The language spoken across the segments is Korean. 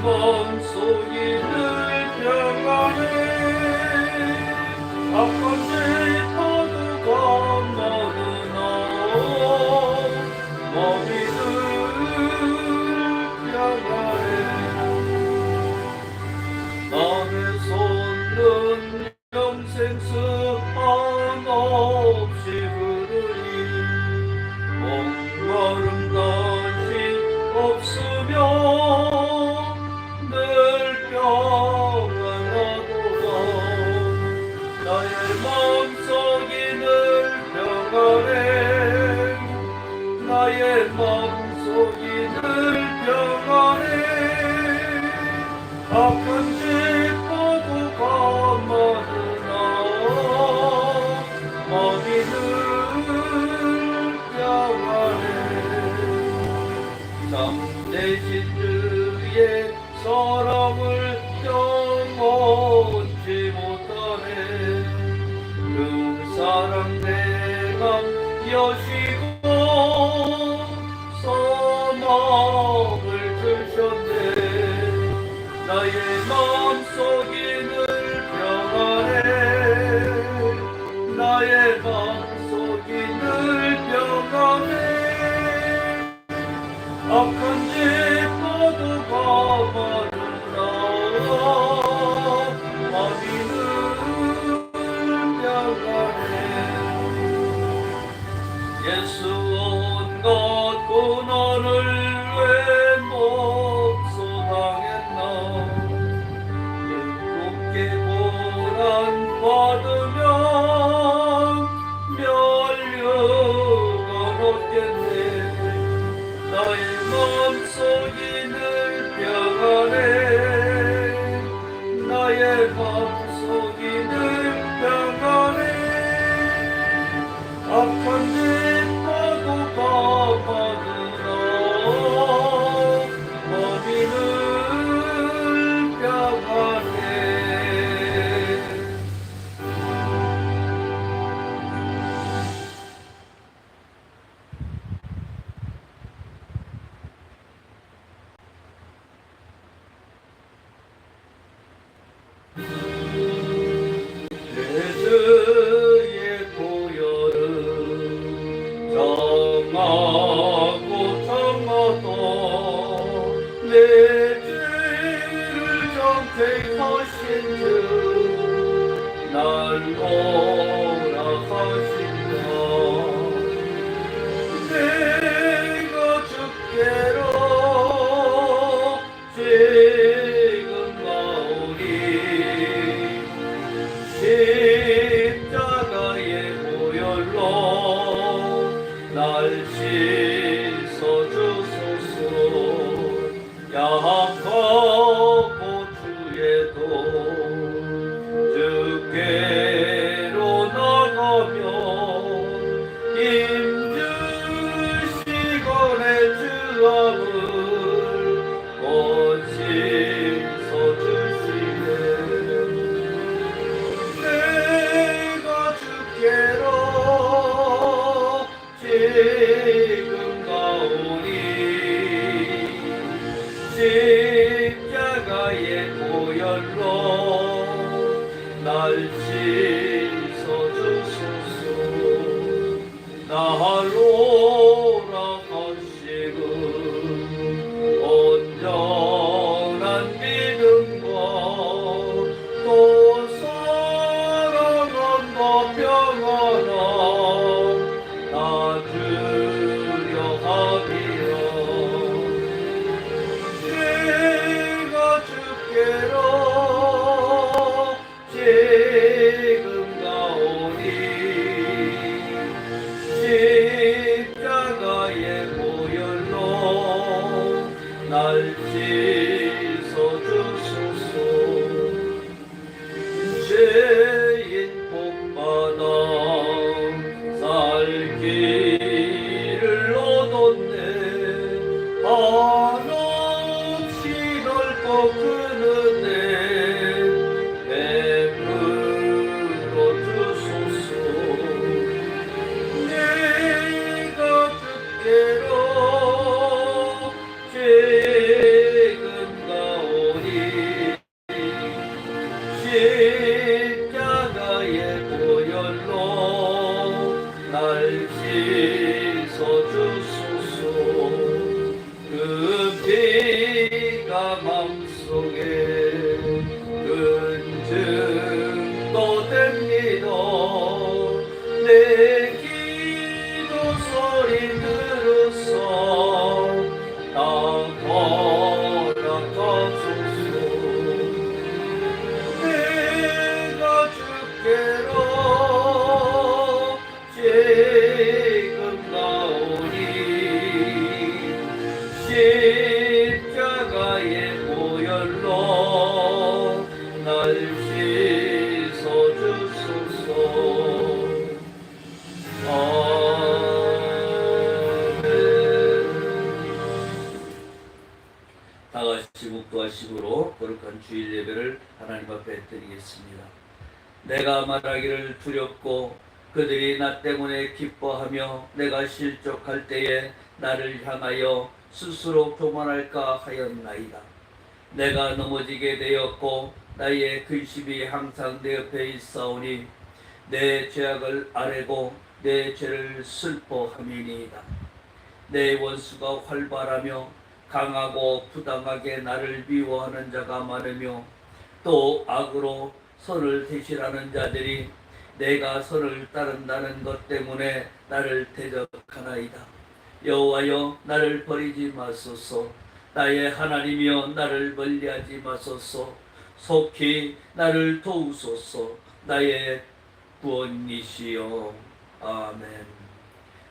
마음속이 늘 평안해 아픈 파도가 많으나 마음이 늘 평안해 남의 손은 영생 습한 없이 흐르니 목마름 다시 없으며 늘 평안하도다 나의 마음속이 늘 평안해 나의 마음속이 늘 평안해 아픈 집 파도가 많으나 마음이 늘 평안해 참되신 주의 사랑을 영원치 못하네 그 사랑 내가 여시고 소망을 주셨네 나의 마음속이 늘 평안해 나의 마음속이 늘 평안해 악한 집 파도가 많으나 마음이 늘 평안해 예수 온갖 고난을 왜 목소당했나 일곱개 고난 받으면 멸류가 없겠네 나의 마음속이 늘 평안해 나의 마음속이 늘 평안해 악한 집 파도가 많으나 마음이 늘 평안해 내 주의 보혈은 정하고 정하도 내 죄를 정택하신 주 날 오락하신다 내가 죽게로 지금 나오니 십자가의 보혈로 날 씻어주소서 야곱보 주에도 주께로 나가며 힘주시건의 주함을 곧 씻어주시네 내가 주께로 지금 가오니 십자가의 보혈로 날 씻어주소서 나로 오락하시고 온전한 믿음과 또 사랑함과 평안함 나 주려 하리라 내가 주께로 지금 가오니 십자가의 보혈로 날 씻어주소서 죄인 복받아 살 길을 얻었네 한없이 넓고 크는데 베풀어 주소서 내가 주께로 지금 가오 십자가의 보혈로 날 씻어주소서. 다같이 묵도하심으로 거룩한 주일 예배를 하나님 앞에 드리겠습니다. 내가 말하기를 두렵고 그들이 나 때문에 기뻐하며 내가 실족할 때에 나를 향하여 스스로 교만할까 하였나이다. 내가 넘어지게 되었고 나의 근심이 항상 내 옆에 있사오니 내 죄악을 아뢰고 내 죄를 슬퍼함이니이다. 내 원수가 활발하며 강하고 부당하게 나를 미워하는 자가 많으며 또 악으로 선을 대실하는 자들이 내가 선을 따른다는 것 때문에 나를 대적하나이다. 여호와여, 나를 버리지 마소서. 나의 하나님이여, 나를 멀리하지 마소서. 속히 나를 도우소서. 나의 구원이시여. 아멘.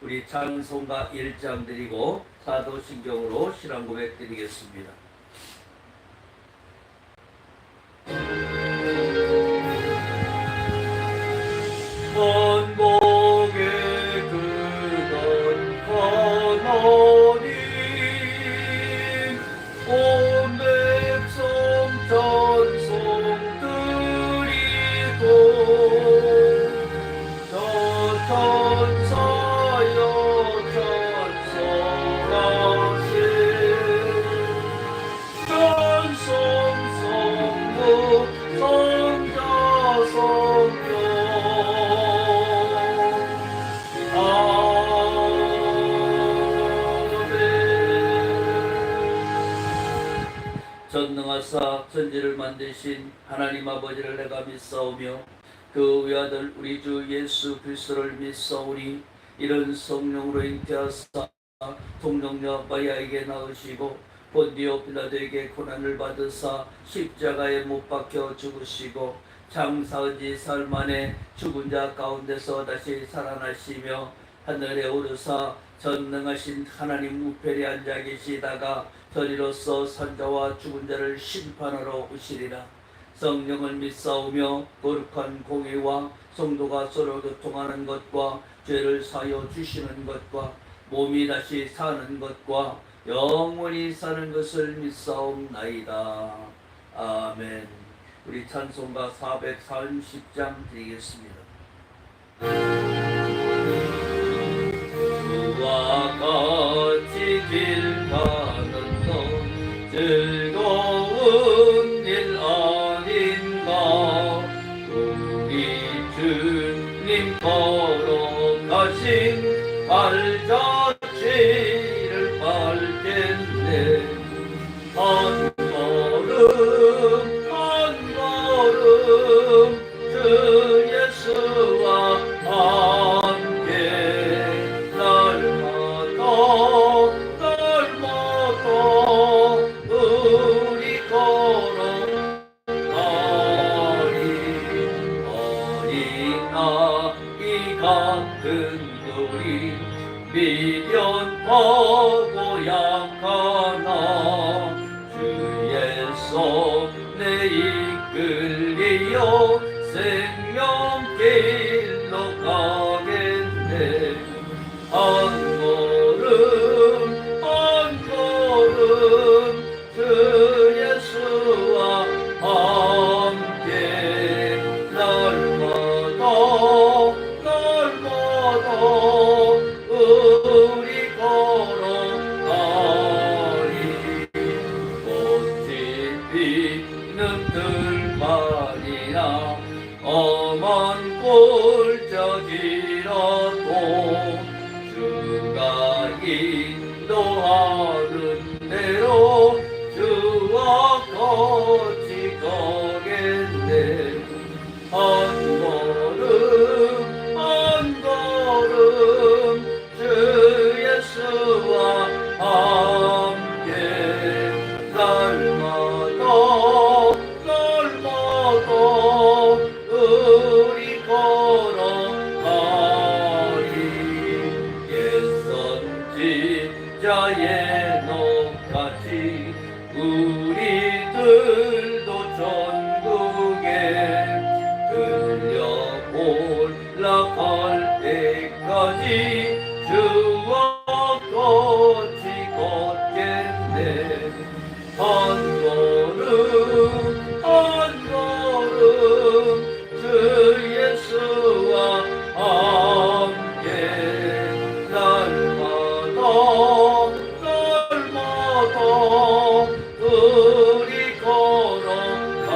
우리 찬송가 1장 드리고 사도신경으로 신앙 고백 드리겠습니다. 원곡의 그건 하나님, 온 백성 찬송 드리고 저 천사여 찬송하세. 찬송 성부 성자 성령 전능하사 천지를 만드신 하나님 아버지를 내가 믿사오며 그 외아들 우리 주 예수 그리스도를 믿사오니 이런 성령으로 잉태하사 동정녀 마리아에게 낳으시고 본디오 빌라도에게 고난을 받으사 십자가에 못 박혀 죽으시고 장사한 지 사흘 만에 죽은 자 가운데서 다시 살아나시며 하늘에 오르사 전능하신 하나님 우편에 앉아 계시다가 저리로서 산자와 죽은 자를 심판하러 오시리라. 성령을 믿사오며 거룩한 공의와 성도가 서로 교통하는 것과 죄를 사하여 주시는 것과 몸이 다시 사는 것과 영원히 사는 것을 믿사옵나이다. 아멘. 우리 찬송가 430장 드리겠습니다. 주와 같이 길 가는 것 즐거운 일 아닌가. 우리 주님 걸어가신 발자취를 밟겠네. 한 걸음 한 걸음 주 예수와 함께 날마다 날마다 한 걸음 한 걸음 주 예수와 함께 날마다 우리 걸어가리.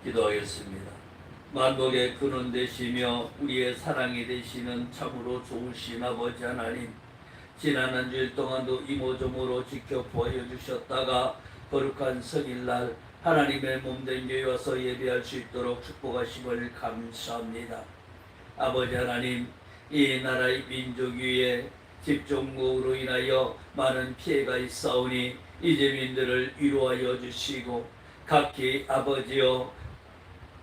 기도하겠습니다. 만복의 근원 되시며 우리의 사랑이 되시는 참으로 좋으신 아버지 하나님, 지난 한 주일 동안도 이모저모로 지켜보여 주셨다가 거룩한 성일날 하나님의 몸된 교회 와서 예배할 수 있도록 축복하심을 감사합니다. 아버지 하나님, 이 나라의 민족 위에 집중호우로 인하여 많은 피해가 있사오니 이재민들을 위로하여 주시고, 각기 아버지여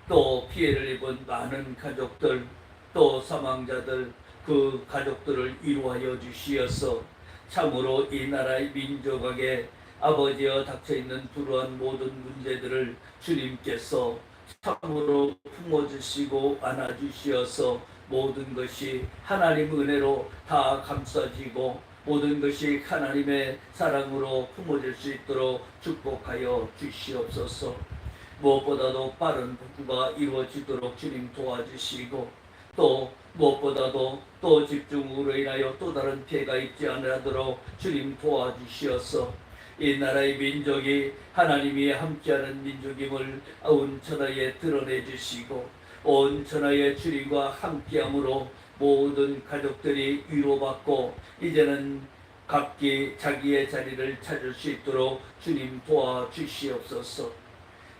또 피해를 입은 많은 가족들, 또 사망자들, 그 가족들을 위로하여 주시어서 참으로 이 나라의 민족에게 아버지여 닥쳐있는 불우한 모든 문제들을 주님께서 참으로 품어주시고 안아주시어서 모든 것이 하나님 은혜로 다 감싸지고 모든 것이 하나님의 사랑으로 품어질 수 있도록 축복하여 주시옵소서. 무엇보다도 빠른 복구가 이루어지도록 주님 도와주시고, 또 무엇보다도 또 집중으로 인하여 또 다른 피해가 있지 않도록 주님 도와주시어서 이 나라의 민족이 하나님이 함께하는 민족임을 온 천하에 드러내 주시고, 온 천하의 주님과 함께함으로 모든 가족들이 위로받고 이제는 각기 자기의 자리를 찾을 수 있도록 주님 도와주시옵소서.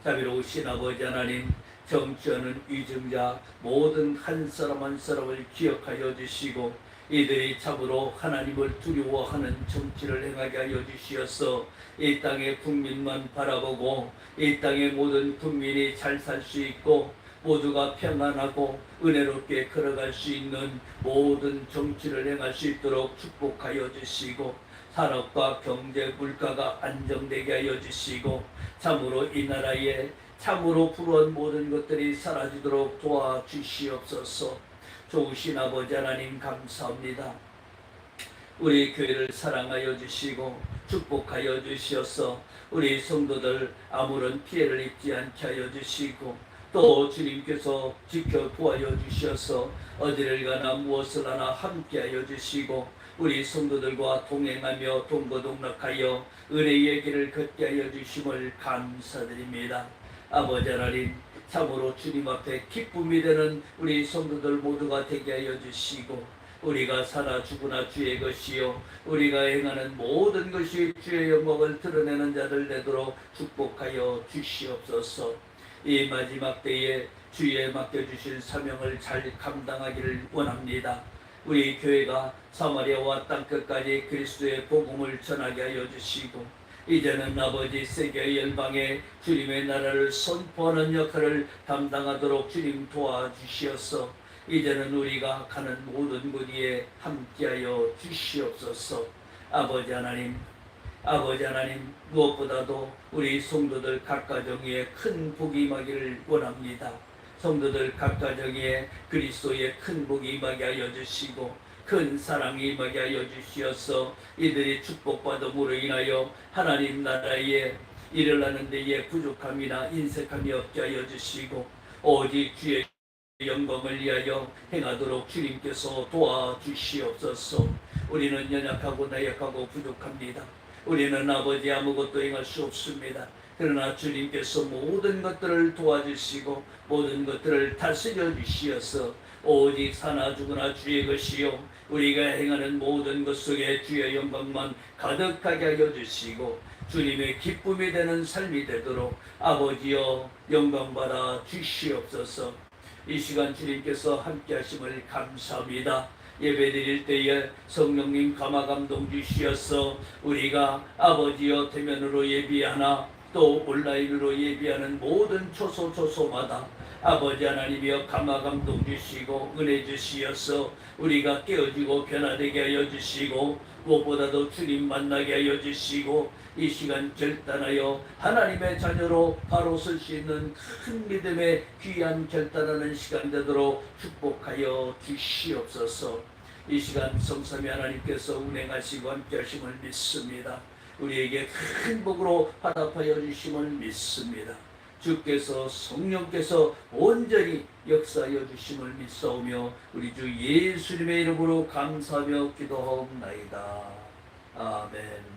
자비로우신 아버지 하나님, 정치하는 위증자 모든 한 사람 한 사람을 기억하여 주시고, 이들이 참으로 하나님을 두려워하는 정치를 행하게 하여 주시어서 이 땅의 국민만 바라보고 이 땅의 모든 국민이 잘 살 수 있고 모두가 평안하고 은혜롭게 걸어갈 수 있는 모든 정치를 행할 수 있도록 축복하여 주시고, 산업과 경제, 물가가 안정되게 하여 주시고, 참으로 이 나라에 참으로 불우한 모든 것들이 사라지도록 도와주시옵소서. 좋으신 아버지 하나님 감사합니다. 우리 교회를 사랑하여 주시고 축복하여 주시어서 우리 성도들 아무런 피해를 입지 않게 하여 주시고, 또 주님께서 지켜 도와여 주셔서 어디를 가나 무엇을 하나 함께하여 주시고 우리 성도들과 동행하며 동거동락하여 은혜의 길을 걷게 하여 주심을 감사드립니다. 아버지 하나님, 참으로 주님 앞에 기쁨이 되는 우리 성도들 모두가 되게 하여 주시고, 우리가 살아 죽으나 주의 것이요 우리가 행하는 모든 것이 주의 영광을 드러내는 자들 되도록 축복하여 주시옵소서. 이 마지막 때에 주의 맡겨주실 사명을 잘 감당하기를 원합니다. 우리 교회가 사마리아와 땅끝까지 그리스도의 복음을 전하게 하여 주시고, 이제는 아버지 세계 열방에 주님의 나라를 선포하는 역할을 담당하도록 주님 도와주시어서 이제는 우리가 가는 모든 곳 위에 함께하여 주시옵소서. 아버지 하나님, 무엇보다도 우리 성도들 각 가정 위에 큰 복이 임하기를 원합니다. 성도들 각 가정 위에 그리스도의 큰 복이 임하게 하여 주시고 큰 사랑이 임하게 하여 주시어서 이들이 축복받음으로 인하여 하나님 나라에 일어나는 데에 부족함이나 인색함이 없게 하여 주시고 오직 주의 영광을 위하여 행하도록 주님께서 도와주시옵소서. 우리는 연약하고 나약하고 부족합니다. 우리는 아버지 아무것도 행할 수 없습니다. 그러나 주님께서 모든 것들을 도와주시고 모든 것들을 다스려 주시어서 오직 사나 죽으나 주의 것이요 우리가 행하는 모든 것 속에 주의 영광만 가득하게 하여 주시고 주님의 기쁨이 되는 삶이 되도록 아버지여 영광받아 주시옵소서. 이 시간 주님께서 함께 하심을 감사합니다. 예배드릴 때에 성령님 감화감동 주시어서 우리가 아버지여 대면으로 예비하나 또 온라인으로 예비하는 모든 초소마다 아버지 하나님이여 감화감동 주시고 은혜 주시어서 우리가 깨어지고 변화되게 하여 주시고 무엇보다도 주님 만나게 하여 주시고 이 시간 결단하여 하나님의 자녀로 바로 설 수 있는 큰 믿음의 귀한 결단하는 시간 되도록 축복하여 주시옵소서. 이 시간 성삼위 하나님께서 운행하시고 함께 하심을 믿습니다. 우리에게 큰 복으로 화답하여 주심을 믿습니다. 주께서 성령께서 온전히 역사하여 주심을 믿사오며 우리 주 예수님의 이름으로 감사하며 기도하옵나이다. 아멘.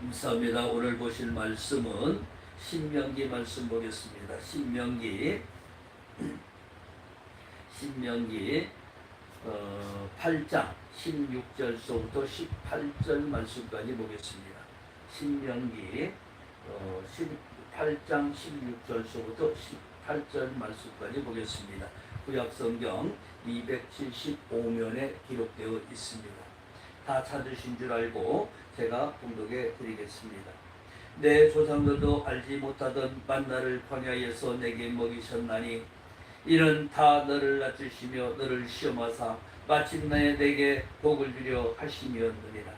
감사합니다. 오늘 보실 말씀은 신명기 말씀 보겠습니다. 신명기 8장 16절서부터 18절 말씀까지 보겠습니다. 신명기 8장 16절서부터 18절 말씀까지 보겠습니다. 구약성경 275면에 기록되어 있습니다. 다 찾으신 줄 알고 제가 봉독해 드리겠습니다. 내 조상들도 알지 못하던 만나를 광야에서 내게 먹이셨나니 이는 다 너를 낮추시며 너를 시험하사 마침내 내게 복을 주려 하심이었느니라.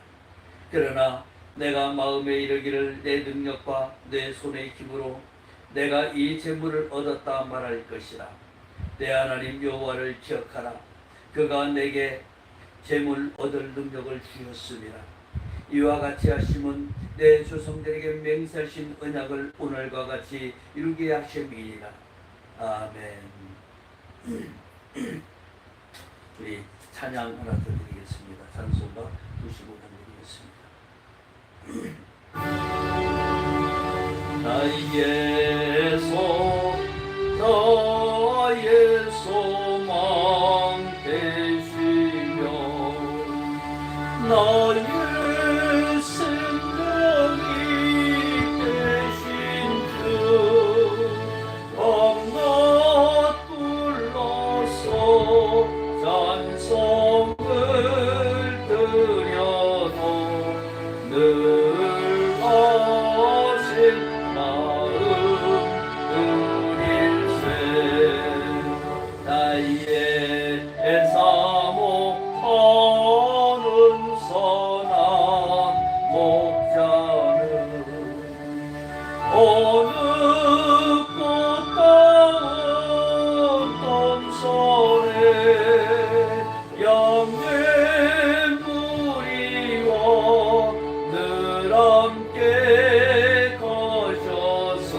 그러나 내가 마음에 이르기를 내 능력과 내 손의 힘으로 내가 이 재물을 얻었다 말할 것이라. 내 하나님 여호와를 기억하라. 그가 내게 재물 얻을 능력을 주셨습니다. 이와 같이 하심은 내 조상들에게 맹세하신 언약을 오늘과 같이 이루게 하심이니라. 아멘. 우리 찬양 하나 더 드리겠습니다. 찬송가 95번 드리겠습니다. 나의 소망 되시며 나의 생명이 되신 주 밤낮 불러서 찬송을 드려도 늘 하신 마음 드릴세. 나의 사모하는 선한 목자는 어느 꽃다운 동산에 양의 무리와 늘 함께 가셔서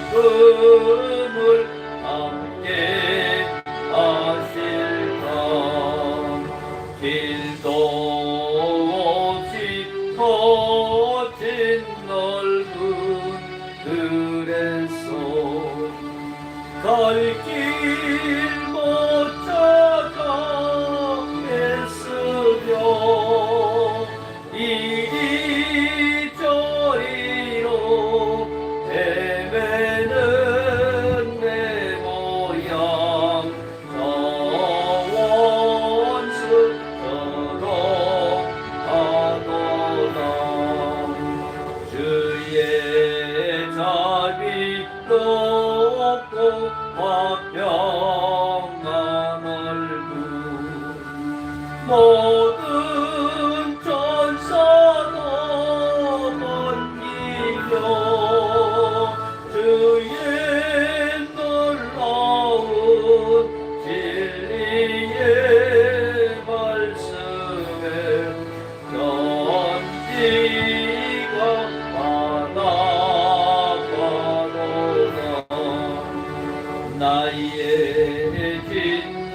기쁨을 함께 하실까. 길도 없이 터진 넓은 들에서 갈 길 못 찾아 애쓰며 이리저리로 헤매는 내 모양 자원스처럼 하도다. 주의 자비 높고 화평한 얼굴 모든 천사도 번기며 주의 놀라운 진리의 말씀에 견지가 많아가도다. 나의 진정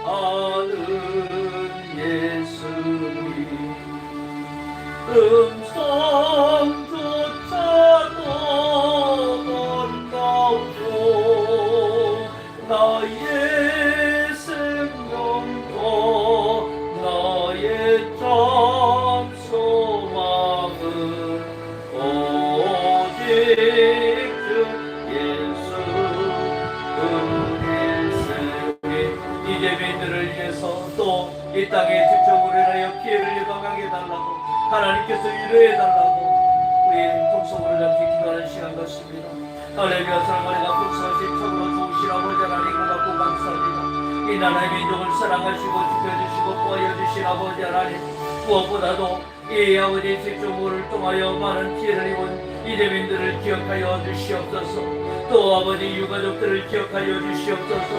사모하는 예수님 음성조차도 반갑소. 나의 생명과 나의 참 소망은 오직 주 예수 이재민들을 위해서 또 이 땅에 집중을 하여 피해를 예방하게 해달라고 하나님께서 위로해 달라고 우리 통성으로 마음을 담기 기도하는 시간 같습니다. 할렐루야. 사랑하리가 복수하신 참으로 좋으신 아버지 하나님 고맙고 감사합니다. 이 나라의 민족을 사랑하시고 지켜주시고 보호해 주신 아버지 하나님, 무엇보다도 이 아버지 집중호를 통하여 많은 피해를 입은 이재민들을 기억하여 주시옵소서. 또 아버지 유가족들을 기억하여 주시옵소서.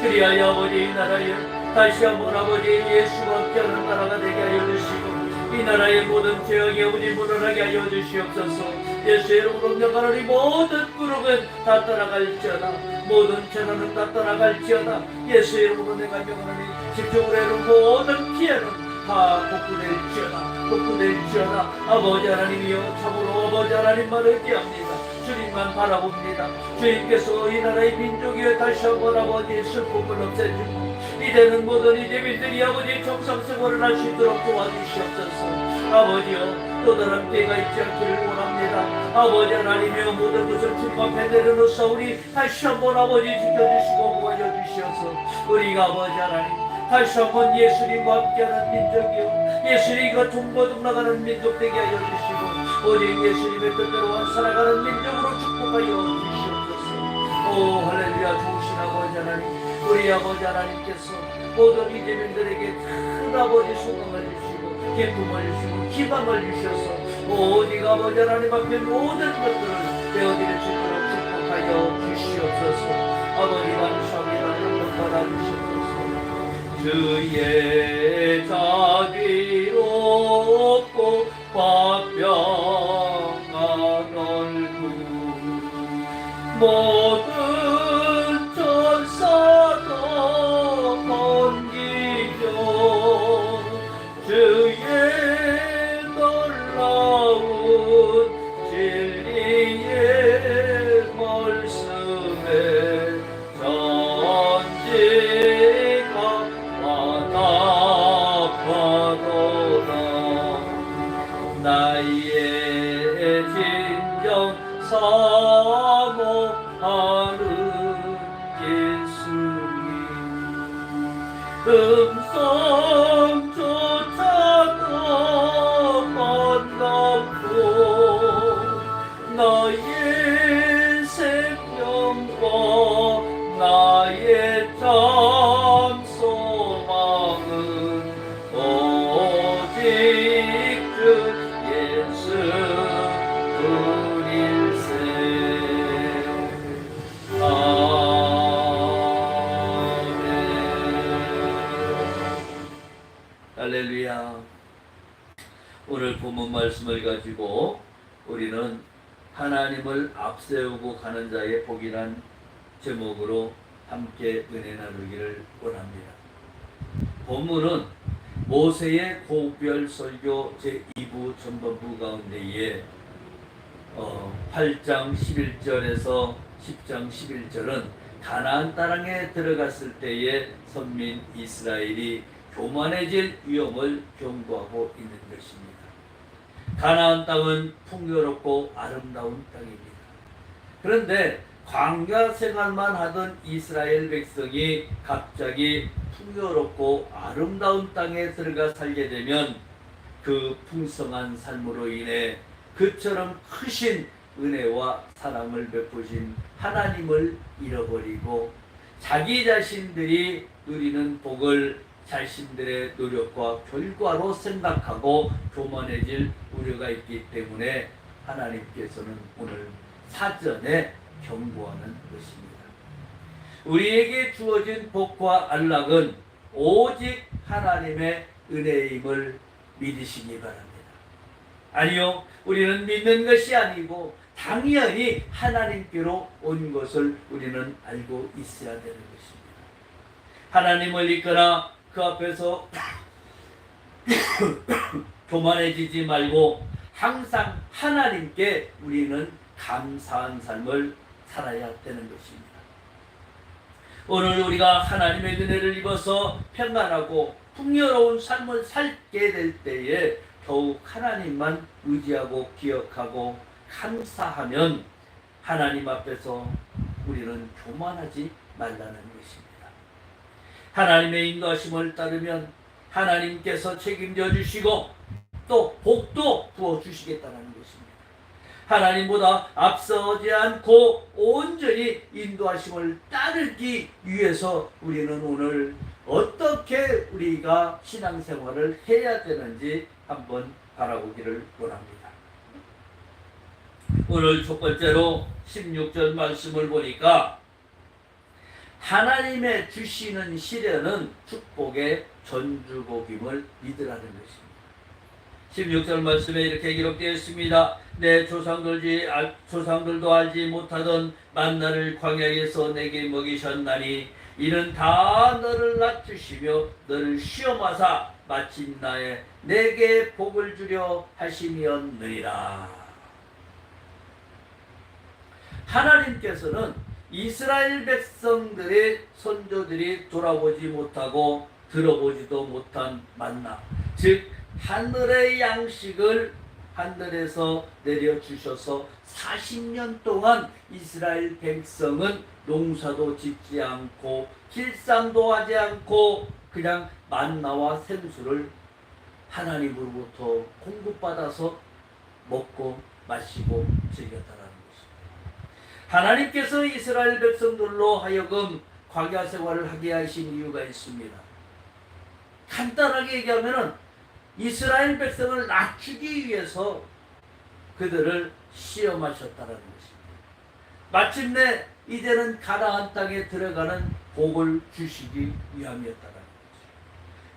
그리하여 아버지 이 나라에 다시 한번 아버지 예수와 함께하는 나라가 되게 하여 주시고 이 나라의 모든 죄악이 아버지 물러나게 하여 주시옵소서. 예수의 이름으로 명하노니 모든 구름은 다 떠나갈지어다. 모든 재난은 다 떠나갈지어다. 예수의 이름으로 내가 명하노니 집중으로 해는 모든 피해는 다 복구될지어다. 복구될지어다. 아버지 하나님이여 참으로 아버지 하나님만 의지합니다. 주님만 바라봅니다. 주님께서 이 나라의 민족이여 다시 한번 아버지의 슬픔을 없애주고 이제는 모든 이재민들이 아버지의 정상생활을 할 수 있도록 도와주시옵소서. 아버지여 또 다른 때가 있지 않기를 원합니다. 아버지 하나님이여 모든 것을 주님 앞에 내려놓사오니 다시 한번 아버지 지켜주시고 보호해 주시옵소서. 우리가 아버지 하나님 다시 한번 예수님과 함께하는 민족이요 예수님과 동거동 나가는 민족 되게 하여 주시고 오직 예수님의 뜻대로 살아가는 민족으로 축복하여 주시옵소서. 오 할렐루야. 좋으신 아버지 하나님, 우리 아버지 하나님께서 모든 이재민들에게 큰 아버지 소망을 주시고 기쁨을 주시고 희망을 주셔서 오직 아버지 하나님 앞에 모든 것들을 되어드릴 수 있도록 축복하여 주시옵소서. 아버지 감사합니다. 영광 받아주시옵소서. 주의 자비롭고 화평한 얼굴 모든 천사도 번기며 주의 놀라운 진리의 말씀에 전지가 와닿아도다. 나의 진정 사모하는 예수님 음성조차도 반갑고 나의 생명과 나의 참 소망은 오직 주 예수 뿐일세. 아멘. 할렐루야. 오늘 본문 말씀을 가지고 우리는 하나님을 앞세우고 가는 자의 복이란 제목으로 함께 은혜 나누기를 원합니다. 본문은 모세의 고별 설교 제2부 전반부 가운데에 8장 11절에서 10장 11절은 가나안 땅에 들어갔을 때의 선민 이스라엘이 교만해질 위험을 경고하고 있는 것입니다. 가나안 땅은 풍요롭고 아름다운 땅입니다. 그런데 광야 생활만 하던 이스라엘 백성이 갑자기 풍요롭고 아름다운 땅에 들어가 살게 되면 그 풍성한 삶으로 인해 그처럼 크신 은혜와 사랑을 베푸신 하나님을 잃어버리고 자기 자신들이 누리는 복을 자신들의 노력과 결과로 생각하고 교만해질 우려가 있기 때문에 하나님께서는 오늘 사전에 경고하는 것입니다. 우리에게 주어진 복과 안락은 오직 하나님의 은혜임을 믿으시기 바랍니다. 아니요, 우리는 믿는 것이 아니고 당연히 하나님께로 온 것을 우리는 알고 있어야 되는 것입니다. 하나님을 믿거나 그 앞에서 교만해지지 말고 항상 하나님께 우리는 감사한 삶을 살아야 되는 것입니다. 오늘 우리가 하나님의 은혜를 입어서 평안하고 풍요로운 삶을 살게 될 때에 더욱 하나님만 의지하고 기억하고 감사하면 하나님 앞에서 우리는 교만하지 말라는 것입니다. 하나님의 인도하심을 따르면 하나님께서 책임져 주시고 또 복도 부어 주시겠다는 것입니다. 하나님보다 앞서지 않고 온전히 인도하심을 따르기 위해서 우리는 오늘 어떻게 우리가 신앙생활을 해야 되는지 한번 바라보기를 원합니다. 오늘 첫 번째로 16절 말씀을 보니까 하나님의 주시는 시련은 축복의 전주복임을 믿으라는 것입니다. 16절 말씀에 이렇게 기록되어 있습니다. 내 조상들도 알지 못하던 만나를 광야에서 내게 먹이셨나니 이는 다 너를 낮추시며 너를 시험하사 마침나에 내게 복을 주려 하심이었느니라. 하나님께서는 이스라엘 백성들의 선조들이 돌아보지 못하고 들어보지도 못한 만나, 즉 하늘의 양식을 하늘에서 내려주셔서 40년 동안 이스라엘 백성은 농사도 짓지 않고 길상도 하지 않고 그냥 만나와 샘수를 하나님으로부터 공급받아서 먹고 마시고 즐겼다라는 것입니다. 하나님께서 이스라엘 백성들로 하여금 광야 생활을 하게 하신 이유가 있습니다. 간단하게 얘기하면은 이스라엘 백성을 낮추기 위해서 그들을 시험하셨다는 것입니다. 마침내 이제는 가나안 땅에 들어가는 복을 주시기 위함이었다는 것입니다.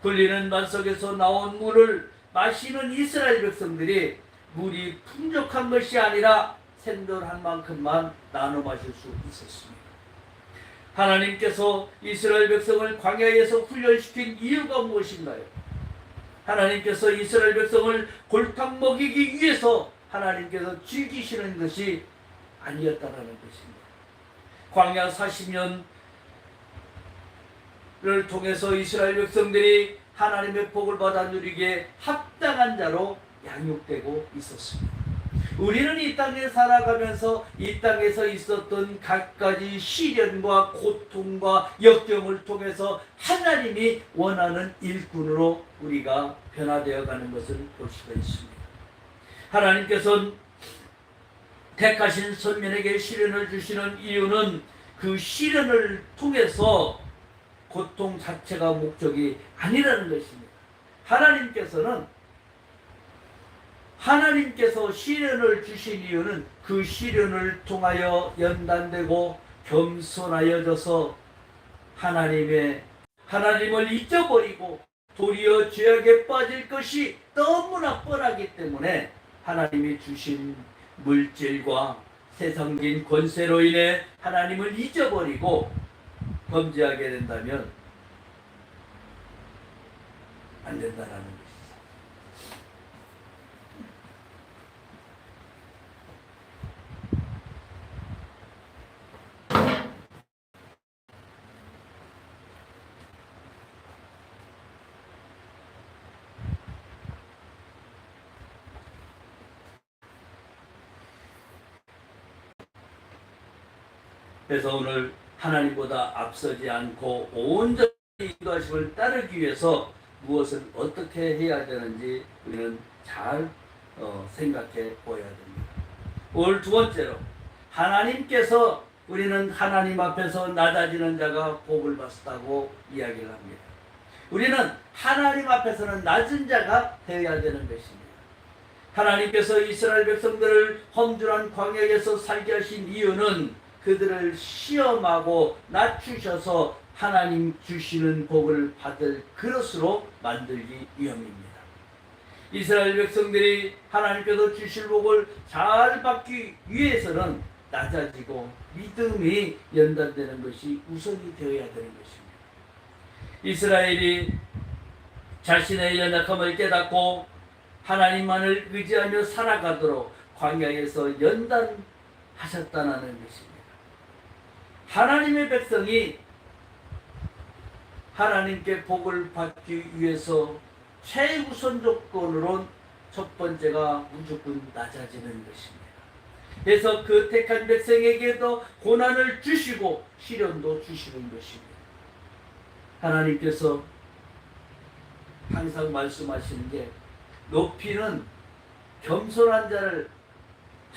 불리는 반석에서 나온 물을 마시는 이스라엘 백성들이 물이 풍족한 것이 아니라 생존한 만큼만 나눠 마실 수 있었습니다. 하나님께서 이스라엘 백성을 광야에서 훈련시킨 이유가 무엇인가요? 하나님께서 이스라엘 백성을 골탕 먹이기 위해서 하나님께서 즐기시는 것이 아니었다는 것입니다. 광야 40년을 통해서 이스라엘 백성들이 하나님의 복을 받아 누리기에 합당한 자로 양육되고 있었습니다. 우리는 이 땅에 살아가면서 이 땅에서 있었던 갖가지 시련과 고통과 역경을 통해서 하나님이 원하는 일꾼으로 우리가 변화되어 가는 것을 볼 수가 있습니다. 하나님께서는 택하신 선민에게 시련을 주시는 이유는 그 시련을 통해서 고통 자체가 목적이 아니라는 것입니다. 하나님께서 시련을 주신 이유는 그 시련을 통하여 연단되고 겸손하여져서 하나님을 잊어버리고 도리어 죄악에 빠질 것이 너무나 뻔하기 때문에 하나님이 주신 물질과 세상적인 권세로 인해 하나님을 잊어버리고 범죄하게 된다면 안 된다라는 것입니다. 그래서 오늘 하나님보다 앞서지 않고 온전히 인도하심을 따르기 위해서 무엇을 어떻게 해야 되는지 우리는 잘 생각해 보아야 됩니다. 오늘 두 번째로 하나님께서 우리는 하나님 앞에서 낮아지는 자가 복을 받았다고 이야기를 합니다. 우리는 하나님 앞에서는 낮은 자가 되어야 되는 것입니다. 하나님께서 이스라엘 백성들을 험준한 광야에서 살게 하신 이유는 그들을 시험하고 낮추셔서 하나님 주시는 복을 받을 그릇으로 만들기 위함입니다. 이스라엘 백성들이 하나님께서 주실 복을 잘 받기 위해서는 낮아지고 믿음이 연단되는 것이 우선이 되어야 되는 것입니다. 이스라엘이 자신의 연약함을 깨닫고 하나님만을 의지하며 살아가도록 광야에서 연단하셨다는 것입니다. 하나님의 백성이 하나님께 복을 받기 위해서 최우선 조건으로 첫 번째가 무조건 낮아지는 것입니다. 그래서 그 택한 백성에게도 고난을 주시고 시련도 주시는 것입니다. 하나님께서 항상 말씀하시는 게 높이는 겸손한 자를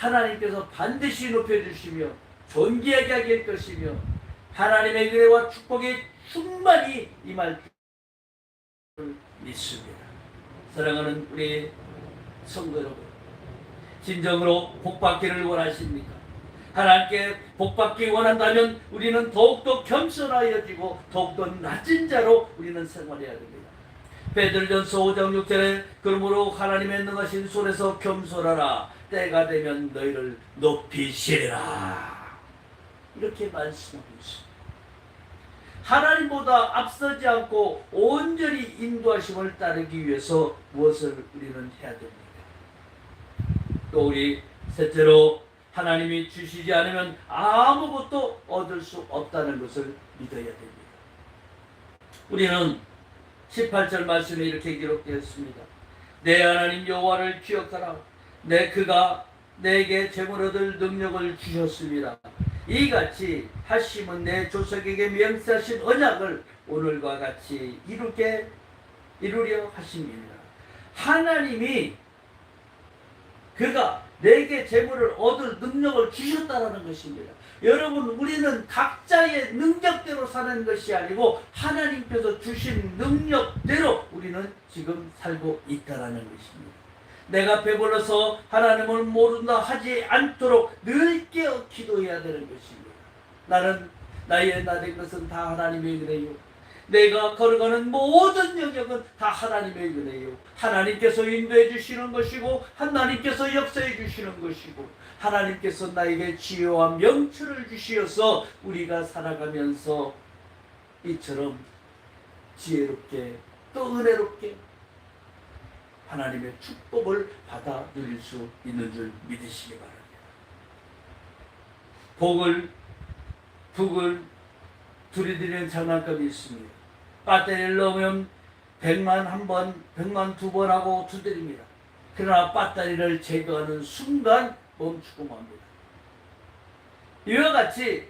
하나님께서 반드시 높여주시며 존귀하게 하길 것이며 하나님의 은혜와 축복이 충만히 임할 줄 믿습니다. 사랑하는 우리 성도 여러분, 진정으로 복받기를 원하십니까? 하나님께 복받기 원한다면 우리는 더욱더 겸손하여지고 더욱더 낮은 자로 우리는 생활해야 됩니다. 베드로전서 5장 6절에 그러므로 하나님의 능하신 손에서 겸손하라. 때가 되면 너희를 높이시리라. 이렇게 말씀하고 있습니다. 하나님보다 앞서지 않고 온전히 인도하심을 따르기 위해서 무엇을 우리는 해야 됩니까? 또 우리 셋째로 하나님이 주시지 않으면 아무것도 얻을 수 없다는 것을 믿어야 됩니다. 우리는 18절 말씀에 이렇게 기록되었습니다. 내 하나님 여호와를 기억하라. 그가 내게 재물 얻을 능력을 주셨습니다. 이같이 하심은 내 조석에게 맹세하신 언약을 오늘과 같이 이루려 하심이니라. 하나님이 그가 내게 재물을 얻을 능력을 주셨다라는 것입니다. 여러분, 우리는 각자의 능력대로 사는 것이 아니고 하나님께서 주신 능력대로 우리는 지금 살고 있다라는 것입니다. 내가 배불러서 하나님을 모른다 하지 않도록 늘 깨어 기도해야 되는 것입니다. 나는 나의 나된 것은 다 하나님의 은혜요. 내가 걸어가는 모든 영역은 다 하나님의 은혜요. 하나님께서 인도해 주시는 것이고 하나님께서 역사해 주시는 것이고 하나님께서 나에게 지혜와 명철을 주시어서 우리가 살아가면서 이처럼 지혜롭게 또 은혜롭게 하나님의 축복을 받아 누릴 수 있는 줄 믿으시기 바랍니다. 북을 들이대는 장난감이 있습니다. 배터리를 넣으면 100만 한 번, 100만 두 번 하고 두드립니다. 그러나 배터리를 제거하는 순간 멈추고 맙니다. 이와 같이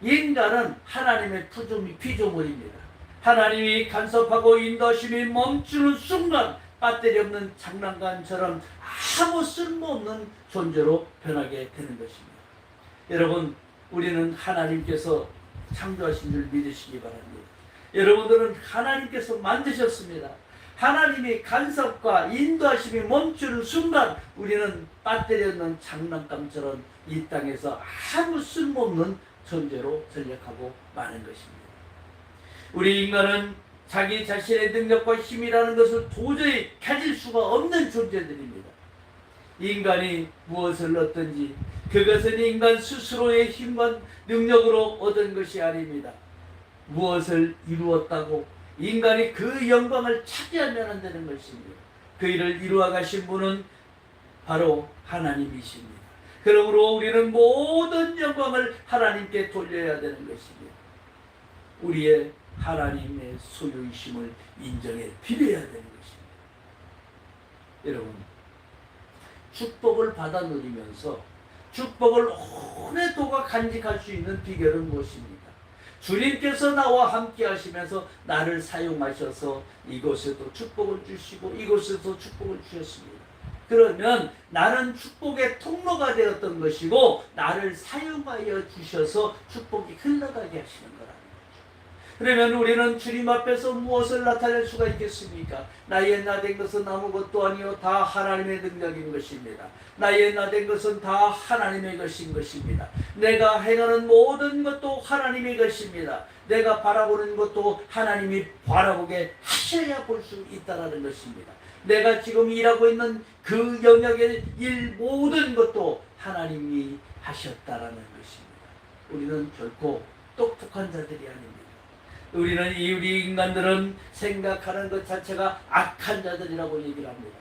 인간은 하나님의 피조물입니다. 하나님이 간섭하고 인도하심이 멈추는 순간 배터리 없는 장난감처럼 아무 쓸모없는 존재로 변하게 되는 것입니다. 여러분, 우리는 하나님께서 창조하신 줄 믿으시기 바랍니다. 여러분들은 하나님께서 만드셨습니다. 하나님이 간섭과 인도하심이 멈추는 순간 우리는 배터리 없는 장난감처럼 이 땅에서 아무 쓸모없는 존재로 전락하고 마는 것입니다. 우리 인간은 자기 자신의 능력과 힘이라는 것을 도저히 가질 수가 없는 존재들입니다. 인간이 무엇을 얻든지 그것은 인간 스스로의 힘과 능력으로 얻은 것이 아닙니다. 무엇을 이루었다고 인간이 그 영광을 차지하면 안 되는 것입니다. 그 일을 이루어 가신 분은 바로 하나님이십니다. 그러므로 우리는 모든 영광을 하나님께 돌려야 되는 것입니다. 우리의 하나님의 소유이심을 인정해 드려야 되는 것입니다. 여러분, 축복을 받아 누리면서 축복을 오래도록 간직할 수 있는 비결은 무엇입니까? 주님께서 나와 함께 하시면서 나를 사용하셔서 이곳에도 축복을 주시고 이곳에도 축복을 주셨습니다. 그러면 나는 축복의 통로가 되었던 것이고 나를 사용하여 주셔서 축복이 흘러가게 하시는 거라는 거죠. 그러면 우리는 주님 앞에서 무엇을 나타낼 수가 있겠습니까? 나의 나된 것은 아무것도 아니요 다 하나님의 능력인 것입니다. 나의 나된 것은 다 하나님의 것인 것입니다. 내가 행하는 모든 것도 하나님의 것입니다. 내가 바라보는 것도 하나님이 바라보게 하셔야 볼 수 있다는 것입니다. 내가 지금 일하고 있는 그 영역의 일 모든 것도 하나님이 하셨다라는 것입니다. 우리는 결코 똑똑한 자들이 아닙니다. 우리 인간들은 생각하는 것 자체가 악한 자들이라고 얘기를 합니다.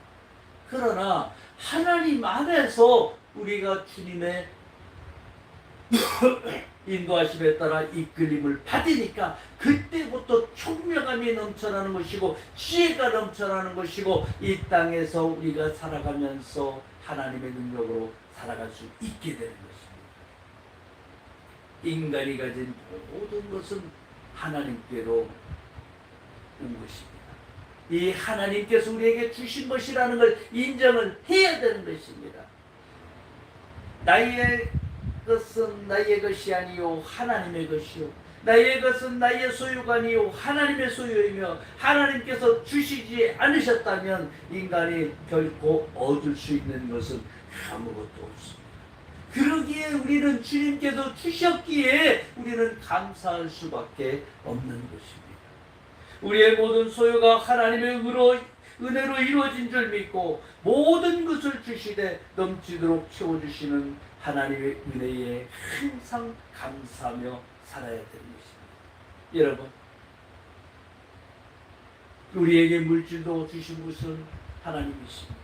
그러나 하나님 안에서 우리가 주님의 인도하심에 따라 이끌림을 받으니까 그때부터 총명함이 넘쳐나는 것이고 지혜가 넘쳐나는 것이고 이 땅에서 우리가 살아가면서 하나님의 능력으로 살아갈 수 있게 되는 것입니다. 인간이 가진 모든 것은 하나님께로 온 것입니다. 이 하나님께서 우리에게 주신 것이라는 걸 인정을 해야 되는 것입니다. 나의 것은 나의 것이 아니요 하나님의 것이요 나의 것은 나의 소유가 아니요 하나님의 소유이며 하나님께서 주시지 않으셨다면 인간이 결코 얻을 수 있는 것은 아무것도 없습니다. 그러기에 우리는 주님께서 주셨기에 우리는 감사할 수밖에 없는 것입니다. 우리의 모든 소유가 하나님의 은혜로 이루어진 줄 믿고 모든 것을 주시되 넘치도록 채워주시는 하나님의 은혜에 항상 감사하며 살아야 되는 것입니다. 여러분, 우리에게 물질도 주신 분은 하나님이십니다.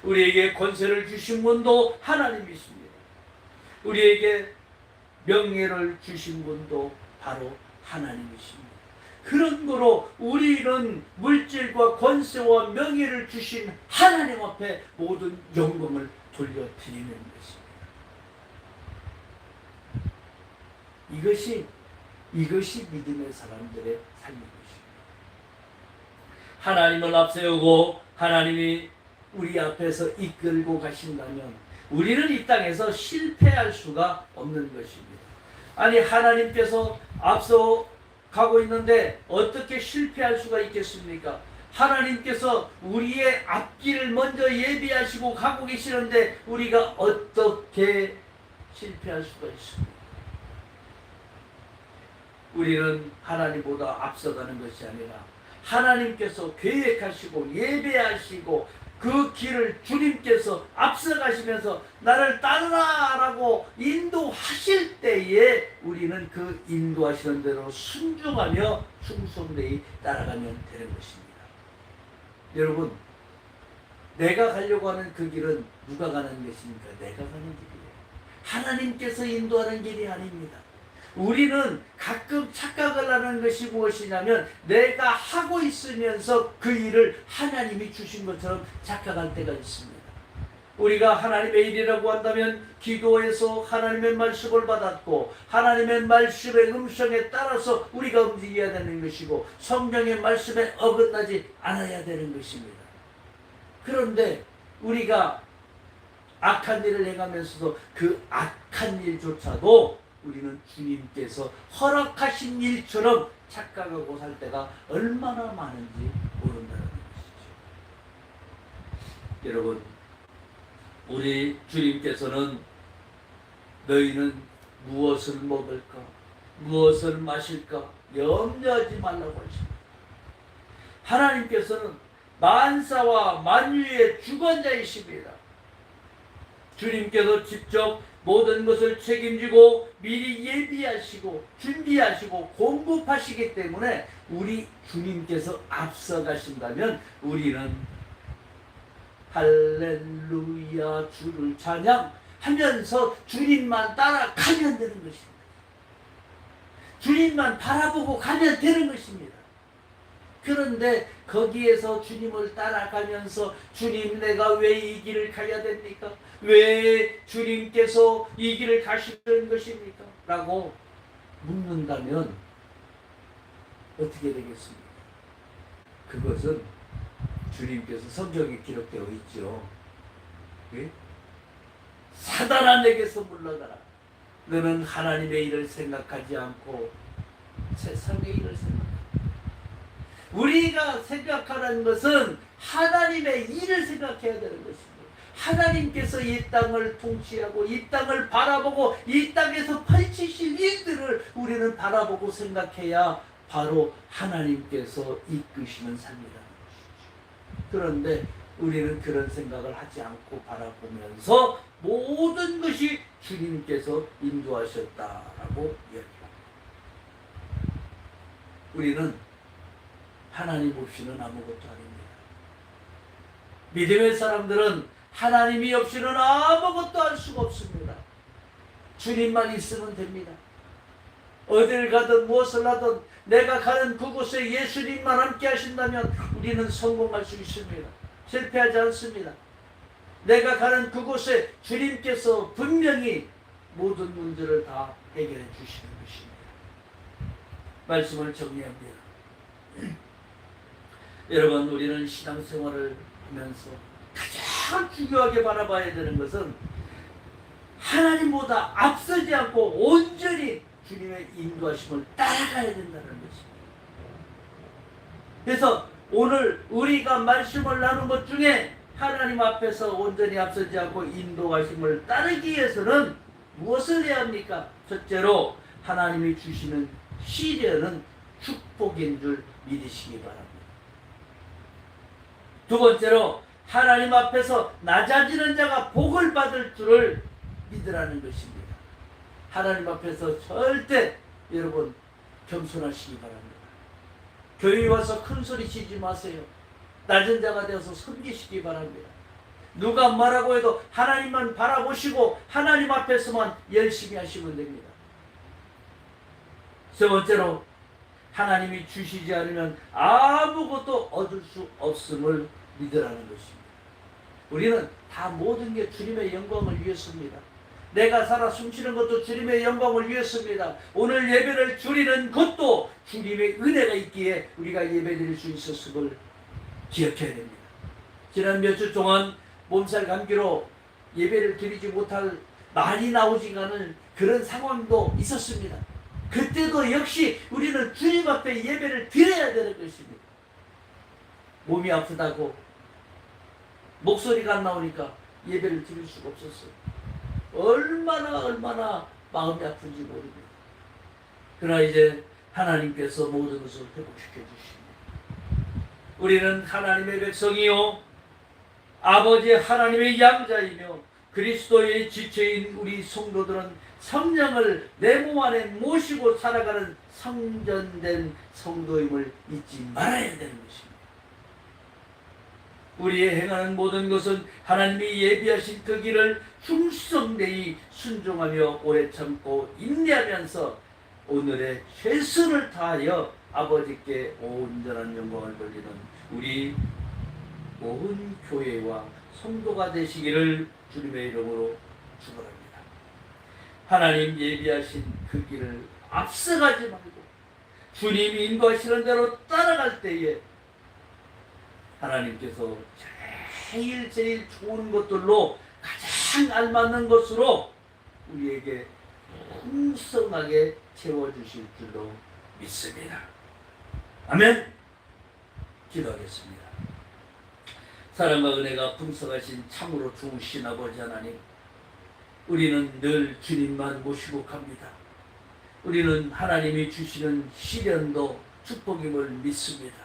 우리에게 권세를 주신 분도 하나님이십니다. 우리에게 명예를 주신 분도 바로 하나님이십니다. 그런 거로 우리는 물질과 권세와 명예를 주신 하나님 앞에 모든 영광을 돌려드리는 것입니다. 이것이 믿음의 사람들의 삶인 것입니다. 하나님을 앞세우고 하나님이 우리 앞에서 이끌고 가신다면 우리는 이 땅에서 실패할 수가 없는 것입니다. 아니, 하나님께서 앞서 가고 있는데 어떻게 실패할 수가 있겠습니까? 하나님께서 우리의 앞길을 먼저 예비하시고 가고 계시는데 우리가 어떻게 실패할 수가 있습니까? 우리는 하나님보다 앞서가는 것이 아니라 하나님께서 계획하시고 예배하시고 그 길을 주님께서 앞서가시면서 나를 따르라라고 인도하실 때에 우리는 그 인도하시는 대로 순종하며 충성되이 따라가면 되는 것입니다. 여러분, 내가 가려고 하는 그 길은 누가 가는 것입니까? 내가 가는 길이에요. 하나님께서 인도하는 길이 아닙니다. 우리는 가끔 착각을 하는 것이 무엇이냐면 내가 하고 있으면서 그 일을 하나님이 주신 것처럼 착각할 때가 있습니다. 우리가 하나님의 일이라고 한다면 기도에서 하나님의 말씀을 받았고 하나님의 말씀의 음성에 따라서 우리가 움직여야 되는 것이고 성경의 말씀에 어긋나지 않아야 되는 것입니다. 그런데 우리가 악한 일을 행하면서도 그 악한 일조차도 우리는 주님께서 허락하신 일처럼 착각하고 살 때가 얼마나 많은지 모른다는 것이죠. 여러분, 우리 주님께서는 너희는 무엇을 먹을까, 무엇을 마실까 염려하지 말라고 하십니다. 하나님께서는 만사와 만유의 주관자이십니다. 주님께서 직접 모든 것을 책임지고 미리 예비하시고 준비하시고 공급하시기 때문에 우리 주님께서 앞서가신다면 우리는 할렐루야 주를 찬양하면서 주님만 따라가면 되는 것입니다. 주님만 바라보고 가면 되는 것입니다. 그런데 거기에서 주님을 따라가면서 주님, 내가 왜 이 길을 가야 됩니까? 왜 주님께서 이 길을 가시는 것입니까? 라고 묻는다면 어떻게 되겠습니까? 그것은 주님께서 성경에 기록되어 있죠. 예? 사단아, 내게서 물러가라. 너는 하나님의 일을 생각하지 않고 세상의 일을 생각한다. 우리가 생각하는 것은 하나님의 일을 생각해야 되는 것입니다. 하나님께서 이 땅을 통치하고 이 땅을 바라보고 이 땅에서 펼치실 일들을 우리는 바라보고 생각해야 바로 하나님께서 이끄시는 삶이라는 것이죠. 그런데 우리는 그런 생각을 하지 않고 바라보면서 모든 것이 주님께서 인도하셨다라고 이야기합니다. 우리는 하나님 없이는 아무것도 아닙니다. 믿음의 사람들은 하나님이 없이는 아무것도 할 수가 없습니다. 주님만 있으면 됩니다. 어딜 가든 무엇을 하든 내가 가는 그곳에 예수님만 함께 하신다면 우리는 성공할 수 있습니다. 실패하지 않습니다. 내가 가는 그곳에 주님께서 분명히 모든 문제를 다 해결해 주시는 것입니다. 말씀을 정리합니다. 여러분, 우리는 신앙생활을 하면서 가장 중요하게 바라봐야 되는 것은 하나님보다 앞서지 않고 온전히 주님의 인도하심을 따라가야 된다는 것입니다. 그래서 오늘 우리가 말씀을 나눈 것 중에 하나님 앞에서 온전히 앞서지 않고 인도하심을 따르기 위해서는 무엇을 해야 합니까? 첫째로 하나님이 주시는 시련은 축복인 줄 믿으시기 바랍니다. 두 번째로 하나님 앞에서 낮아지는 자가 복을 받을 줄을 믿으라는 것입니다. 하나님 앞에서 절대 여러분 겸손하시기 바랍니다. 교회에 와서 큰 소리 치지 마세요. 낮은 자가 되어서 섬기시기 바랍니다. 누가 뭐라고 해도 하나님만 바라보시고 하나님 앞에서만 열심히 하시면 됩니다. 세 번째로 하나님이 주시지 않으면 아무것도 얻을 수 없음을 믿으라는 것입니다. 우리는 다 모든 게 주님의 영광을 위해서입니다. 내가 살아 숨쉬는 것도 주님의 영광을 위해서입니다. 오늘 예배를 드리는 것도 주님의 은혜가 있기에 우리가 예배드릴 수 있었음을 기억해야 됩니다. 지난 몇 주 동안 몸살 감기로 예배를 드리지 못할 말이 나오지 않은 그런 상황도 있었습니다. 그때도 역시 우리는 주님 앞에 예배를 드려야 되는 것입니다. 몸이 아프다고 목소리가 안 나오니까 예배를 드릴 수가 없었어요. 얼마나 마음이 아픈지 모릅니다. 그러나 이제 하나님께서 모든 것을 회복시켜 주십니다. 우리는 하나님의 백성이요 아버지 하나님의 양자이며 그리스도의 지체인 우리 성도들은 성령을 내 몸 안에 모시고 살아가는 성전된 성도임을 잊지 말아야 되는 것입니다. 우리의 행하는 모든 것은 하나님이 예비하신 그 길을 충성되이 순종하며 오래 참고 인내하면서 오늘의 최선을 다하여 아버지께 온전한 영광을 돌리는 우리 온 교회와 성도가 되시기를 주님의 이름으로 축원합니다. 하나님 예비하신 그 길을 앞서가지 말고 주님이 인도하시는 대로 따라갈 때에 하나님께서 제일 좋은 것들로 가장 알맞는 것으로 우리에게 풍성하게 채워주실 줄로 믿습니다. 아멘. 기도하겠습니다. 사랑과 은혜가 풍성하신 참으로 좋으신 아버지 하나님, 우리는 늘 주님만 모시고 갑니다. 우리는 하나님이 주시는 시련도 축복임을 믿습니다.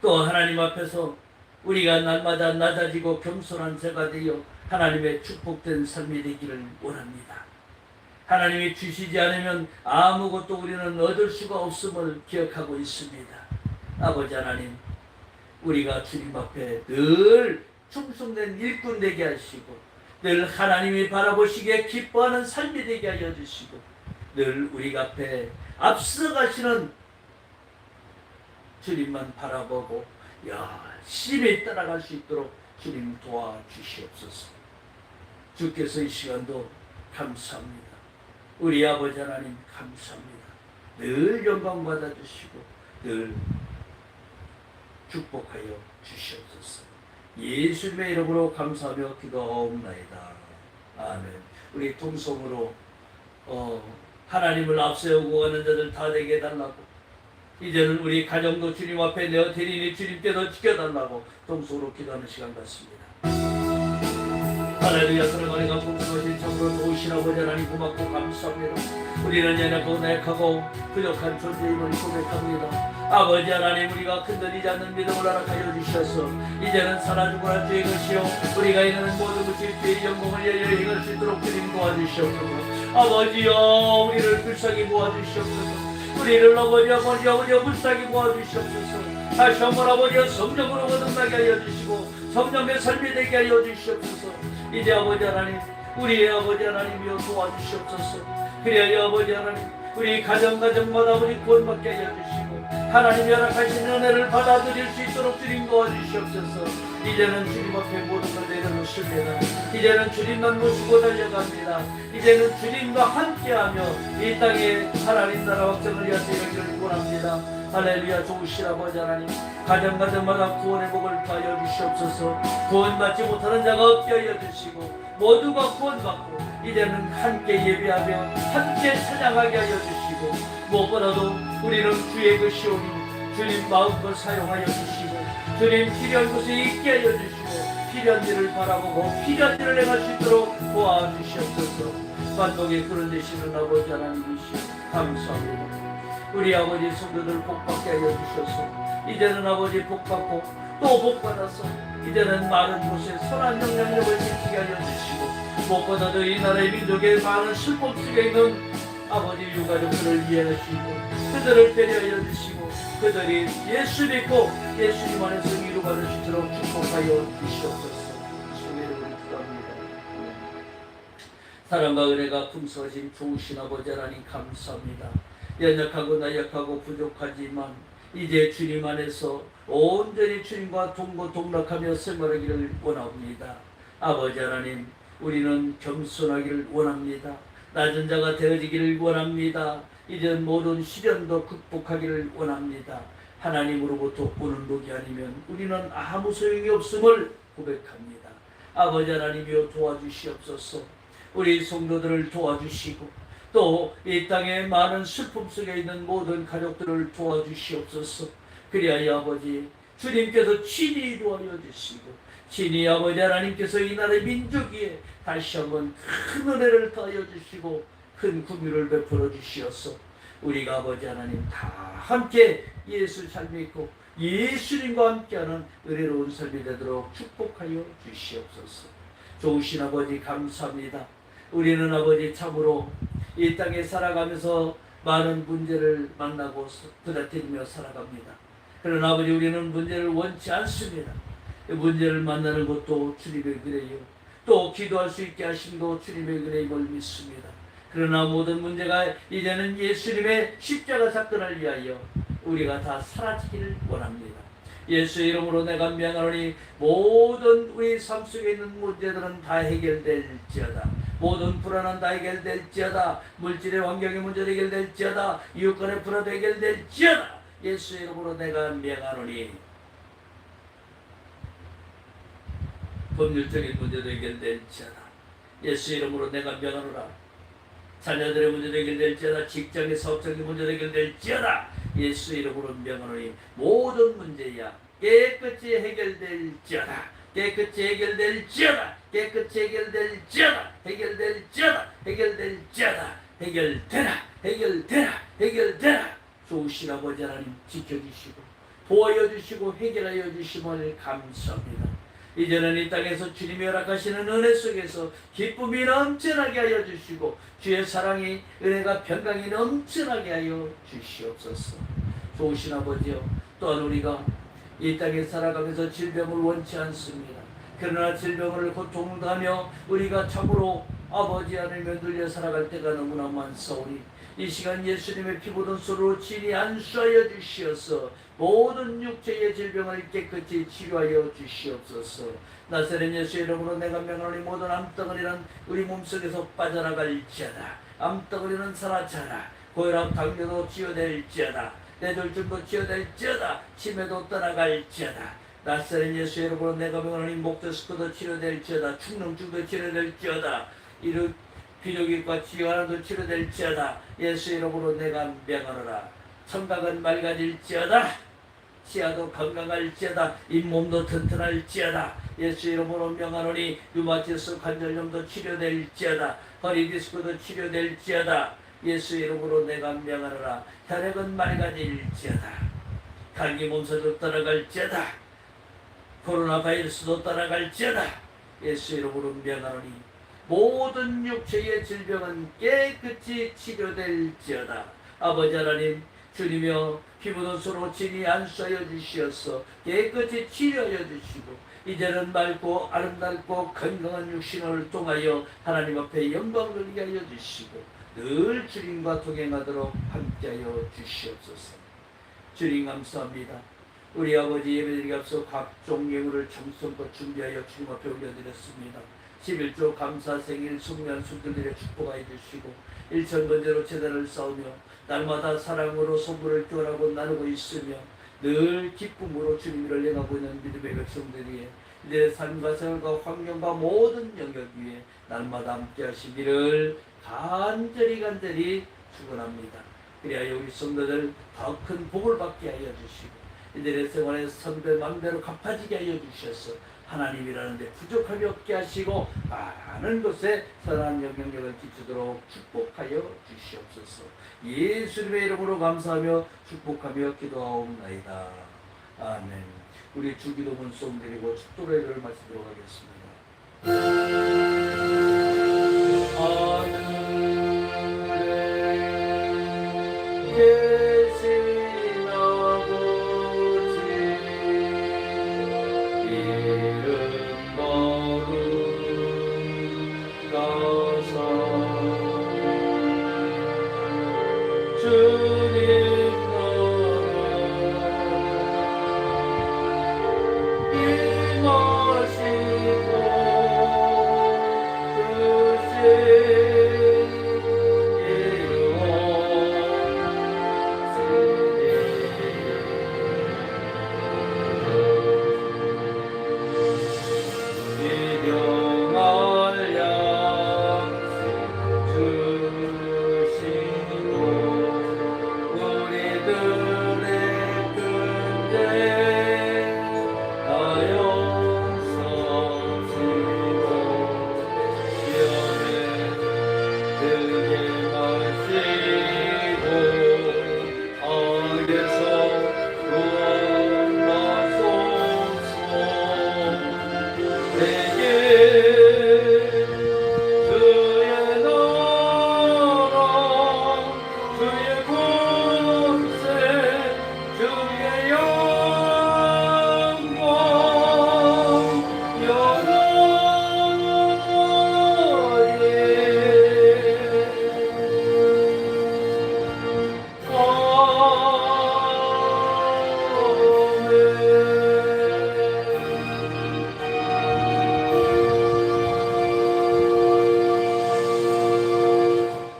또 하나님 앞에서 우리가 날마다 낮아지고 겸손한 자가 되어 하나님의 축복된 삶이 되기를 원합니다. 하나님이 주시지 않으면 아무것도 우리는 얻을 수가 없음을 기억하고 있습니다. 아버지 하나님, 우리가 주님 앞에 늘 충성된 일꾼 되게 하시고 늘 하나님이 바라보시기에 기뻐하는 삶이 되게 하여 주시고 늘 우리 앞에 앞서가시는 주님만 바라보고 열심히 따라갈 수 있도록 주님 도와주시옵소서. 주께서 이 시간도 감사합니다. 우리 아버지 하나님 감사합니다. 늘 영광 받아주시고 늘 축복하여 주시옵소서. 예수님의 이름으로 감사하며 기도하옵나이다. 아멘. 우리 통성으로 하나님을 앞세우고 가는 자들 다 되게 해달라고, 이제는 우리 가정도 주님 앞에 내어 드리니 주님께서 지켜달라고 통성으로 기도하는 시간 같습니다. 할렐루야. 사랑하는 감동스러우신 참으로 좋으신 아버지 하나님 고맙고 감사합니다. 우리는 연약하고 나약하고 부족한 존재임을 고백합니다. 아버지 하나님, 우리가 흔들리지 않는 믿음을 허락하여 주셔서 이제는 살아주고할 주의 것이요 우리가 이르는 모든 것이 주의 영광을 위하여 행할 수 있도록 주님 도와주시옵소서. 아버지여, 우리를 불쌍히 모아주시옵소서. 우리를 아버지여 불쌍히 모아주시옵소서. 다시 한번 아버지여 성령으로 거듭나게 하여 주시고 성령의 삶이 되게 하여 주시옵소서. 이제 아버지 하나님, 우리의 아버지 하나님이여 도와주시옵소서. 그래야 아버지 하나님, 우리 가정마다 우리 구원받게 하여 주시고 하나님이 허락하신 은혜를 받아들일 수 있도록 주님 도와주시옵소서. 이제는 주님 앞에 모든 걸 내려놓습니다. 이제는 주님만 모시고 달려갑니다. 이제는 주님과 함께하며 이 땅에 하나님 나라 확장을 위하여 이르기를 원합니다. 할렐루야. 좋으신 아버지 하나님, 가정마다 구원의 복을 더하여 주시옵소서. 구원받지 못하는 자가 없게 하여 주시고 모두가 구원받고 이제는 함께 예배하며 함께 찬양하게 하여 주시고, 무엇보다도 우리는 주의 것이 오니 주님 마음껏 사용하여 주시고, 주님 필요한 곳에 있게 하여 주시고, 필요한 일을 바라보고 필요한 일을 행할 수 있도록 도와주시옵소서. 만독의 그런 되시는 아버지 하나님이시여 감사합니다. 우리 아버지 성도들 복받게 하여 주셔서 이제는 아버지 복받고 또 복받아서 이제는 많은 곳에 선한 영향력을 미치게 하여 주시고, 무엇보다도 이 나라의 민족의 많은 슬픔 속에 있는 아버지 유가족들을 이해하시고 그들을 배려하여 주시고, 그들이 예수 믿고 예수님 안에서 위로받을 수 있도록 축복하여 주시옵소서. 주님의 이름으로 기도합니다. 사랑과 은혜가 풍성하신 좋으신 아버지 하나님 감사합니다. 연약하고 나약하고 부족하지만 이제 주님 안에서 온전히 주님과 동고동락하며 생활하기를 원합니다. 아버지 하나님, 우리는 겸손하기를 원합니다. 낮은 자가 되어지기를 원합니다. 이제 모든 시련도 극복하기를 원합니다. 하나님으로부터 오는 복이 아니면 우리는 아무 소용이 없음을 고백합니다. 아버지 하나님이여 도와주시옵소서. 우리 성도들을 도와주시고 또 이 땅에 많은 슬픔 속에 있는 모든 가족들을 도와주시옵소서. 그리하여 아버지 주님께서 친히 이루어여 주시고, 친히 아버지 하나님께서 이 나라의 민족 위에 다시 한번 큰 은혜를 더하여 주시고 큰 긍휼을 베풀어 주시옵소서. 우리가 아버지 하나님 다 함께 예수 잘 믿고 예수님과 함께하는 은혜로운 삶이 되도록 축복하여 주시옵소서. 좋으신 아버지 감사합니다. 우리는 아버지 참으로 이 땅에 살아가면서 많은 문제를 만나고 부닥치며 살아갑니다. 그러나 아버지 우리는 문제를 원치 않습니다. 문제를 만나는 것도 주님의 은혜요, 또 기도할 수 있게 하심도 주님의 은혜임을 믿습니다. 그러나 모든 문제가 이제는 예수님의 십자가 사건을 위하여 우리가 다 사라지기를 원합니다. 예수의 이름으로 내가 명하노니 모든 우리 삶 속에 있는 문제들은 다 해결될지어다. 모든 불안은 다 해결될지어다. 물질의 환경의 문제도 해결될지어다. 이웃간의 불화도 해결될지어다. 예수의 이름으로 내가 명하노니 법률적인 문제도 해결될지어다. 예수의 이름으로 내가 명하노라. 자녀들의 문제도 해결될지어다. 직장의 사업적인 문제도 해결될지어다. 예수의 이름으로 명하노니 모든 문제야 깨끗이 해결될지어다. 깨끗이 해결될지어다. 깨끗이 해결될지어다. 해결될지어다. 해결될지어다. 해결되라. 해결되라. 해결되라. 좋으신 아버지 하나님 지켜주시고 보호하여 주시고 해결하여 주심을 감사합니다. 이제는 이 땅에서 주님이 허락하시는 은혜 속에서 기쁨이 넘쳐나게 하여 주시고 주의 사랑이 은혜가 평강이 넘쳐나게 하여 주시옵소서. 좋으신 아버지여, 또한 우리가 이 땅에 살아가면서 질병을 원치 않습니다. 그러나 질병을 고통을 당하며 우리가 참으로 아버지 하나님을 눌려 살아갈 때가 너무나 많사오니 이 시간 예수님의 피 묻은 손으로 친히 안수하여 주시어서 모든 육체의 질병을 깨끗이 치료하여 주시옵소서. 나사렛 예수의 이름으로 내가 명하노니 모든 암덩어리는 우리 몸속에서 빠져나갈지어다. 암덩어리는 사라져라. 고혈압 당뇨도 치유될지어다. 뇌졸중도 치유될지어다. 치매도 떠나갈지어다. 나사렛 예수의 이름으로 내가 명하노니 목젖스크도 치료될지어다. 축농증도 치료될지어다. 이르 비뇨기과 치유하나도 치료될지어다. 예수의 이름으로 내가 명하노라. 청각은 맑아질지어다. 치아도 건강할지어다. 잇몸도 튼튼할지어다. 예수의 이름으로 명하노니 류마티스 관절염도 치료될지어다. 허리 디스크도 치료될지어다. 예수의 이름으로 내가 명하노라. 혈액은 맑아질지어다. 감기 몸살도 떠나갈지어다. 코로나 바이러스도 떠나갈지어다. 예수의 이름으로 명하노니 모든 육체의 질병은 깨끗이 치료될지어다. 아버지 하나님, 주님여 피 묻은 손으로 친히 안수하여 주시어서 깨끗이 치료하여 주시고 이제는 맑고 아름답고 건강한 육신을 통하여 하나님 앞에 영광을 돌리게 하여 주시고 늘 주님과 동행하도록 함께하여 주시옵소서. 주님 감사합니다. 우리 아버지 예배드리기 앞서 각종 예물을 정성껏 준비하여 주님 앞에 올려드렸습니다. 11조 감사 생일 숙면 순들들의 축복하여 주시고 일천번제로 제단을 쌓으며 날마다 사랑으로 선물을 교환하고 나누고 있으며 늘 기쁨으로 주님을 행하고 있는 믿음의 백성들이 이들의 삶과 생활과 환경과 모든 영역 위에 날마다 함께 하시기를 간절히 축원합니다. 그래야 우리 성도들 더 큰 복을 받게 하여 주시고 이들의 생활에 선배만대로 갚아지게 하여 주셔서 하나님이라는 데 부족함이 없게 하시고 많은 것에 선한 영향력을 끼치도록 축복하여 주시옵소서. 예수님의 이름으로 감사하며 축복하며 기도하옵나이다. 아멘. 우리 주기도문 송 드리고 축도례를 마치도록 하겠습니다. 계신 아버지 이름 거룩하사 주님 나라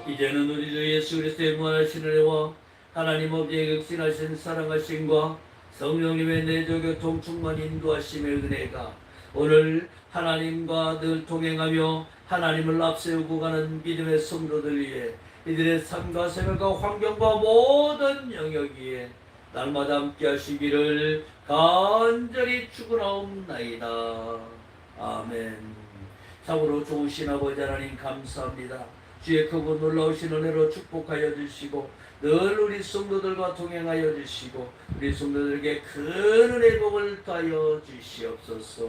이제는 우리 주 예수 그리스도의 무한하신 은혜와 하나님 아버지의 극진하신 사랑하심과 성령님의 내조 교통 충만 인도하심의 은혜가 오늘 하나님과 늘 동행하며 하나님을 앞세우고 가는 믿음의 성도들 위해 이들의 삶과 생활과 환경과 모든 영역 위에 날마다 함께 하시기를 간절히 축원하옵나이다. 아멘. 참으로 좋으신 아버지 하나님 감사합니다. 주의 크고 놀라우신 은혜로 축복하여 주시고 늘 우리 성도들과 동행하여 주시고 우리 성도들에게 큰 은혜의 복을 더하여 주시옵소서.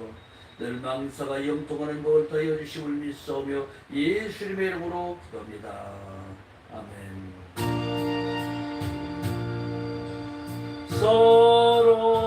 늘 망사가 영통하는 복을 더하여 주심을 믿사오며 예수님의 이름으로 기도합니다. 아멘. 서로